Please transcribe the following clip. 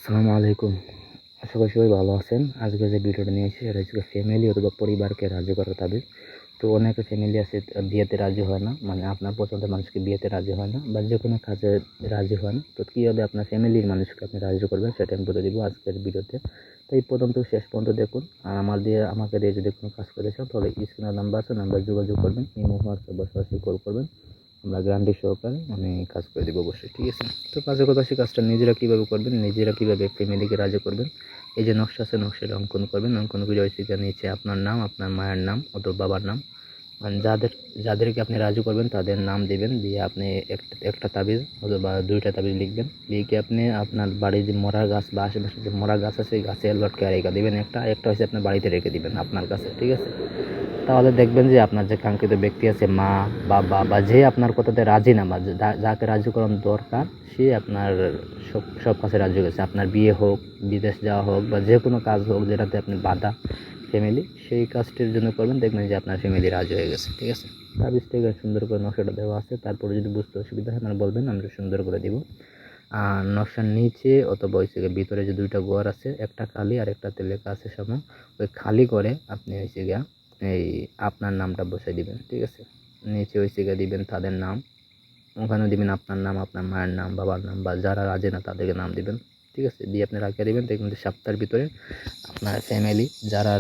আসসালামু আলাইকুম। আশা করি সবাই ভালো আছেন। আজকে যে ভিডিওটা নিয়ে এসেছি সেটা হচ্ছে ফ্যামিলি অথবা পরিবারকে রাজি করার তাবিজ। তো অনেকে ফ্যামিলি আছে বিয়েতে রাজি হয় না, মানে আপনার পছন্দের মানুষকে বিয়েতে রাজি হয় না বা যে কোনো কাজে রাজি হয় না। তো কীভাবে আপনার ফ্যামিলির মানুষকে আপনি রাজি করবেন সেটা আমি বলে দিব আজকের ভিডিওতে। তো এই প্রথম থেকে শেষ পর্যন্ত দেখুন। আর আমাকে দিয়ে যদি কোনো কাজ করে চান তাহলে স্ক্রিনে নাম্বার আছে, নাম্বার যোগাযোগ করবেন, ইমো, হোয়াটসঅ্যাপ বা সরাসরি কল করবেন। আমরা গ্যারান্টি সহকারে আমি কাজ করে দেবো অবশ্যই, ঠিক আছে। তো কাজের কথা, সেই কাজটা নিজেরা কীভাবে করবেন, নিজেরা কীভাবে ফ্যামিলিকে রাজি করবেন, এই যে নকশা আছে নকশাটা অঙ্কন করবেন। অঙ্কন করে ওই নিচে আপনার নাম, আপনার মায়ের নাম অথবা বাবার নাম, মানে যাদেরকে আপনি রাজি করবেন তাদের নাম দিবেন। দিয়ে আপনি একটা তাবিজ অথবা দুইটা তাবিজ লিখবেন। লিখে আপনি আপনার বাড়ির যে মরা গাছ বা আশেপাশে যে মরা গাছ আছে সেই গাছে লটকে রেখে দেবেন। একটা হচ্ছে আপনার বাড়িতে রেখে দিবেন আপনার কাছে, ঠিক আছে। তাহলে দেখবেন যে আপনার যে কাঙ্ক্ষিত ব্যক্তি আছে, মা, বাবা বা যে আপনার কথাতে রাজি না বা যাকে রাজি করানো দরকার, সে আপনার সব কাছে রাজি হয়েছে। আপনার বিয়ে হোক, বিদেশ যাওয়া হোক বা যে কোনো কাজ হোক যেটাতে আপনি বাধা ফ্যামিলি, সেই কাজটির জন্য করবেন। দেখবেন যে আপনার ফ্যামিলি রাজি হয়ে গেছে, ঠিক আছে। তাবিজটাকে সুন্দর করে নকশাটা দেওয়া আছে। তারপরে যদি বুঝতে অসুবিধা হয় মানে বলবেন, আমরা সুন্দর করে দিব। আর নকশার নিচে অথবা ওই ভিতরে যে দুইটা ঘর আছে, একটা খালি আর একটাতে লেখা আছে সমান, ওই খালি করে আপনি হয়েছে গিয়া এই আপনার নামটা বসাই দিবেন, ঠিক আছে। নিচে ওই জায়গায় দিবেন তাদের নাম, ওখানে দিবেন আপনার নাম, আপনার মায়ের নাম, বাবার নাম বা যারা রাজি না তাদেরকে নাম দিবেন, ঠিক আছে। দিয়ে আপনি রাখিয়ে দিবেন। দেখবেন যে সপ্তাহের ভিতরে আপনার ফ্যামিলি যারা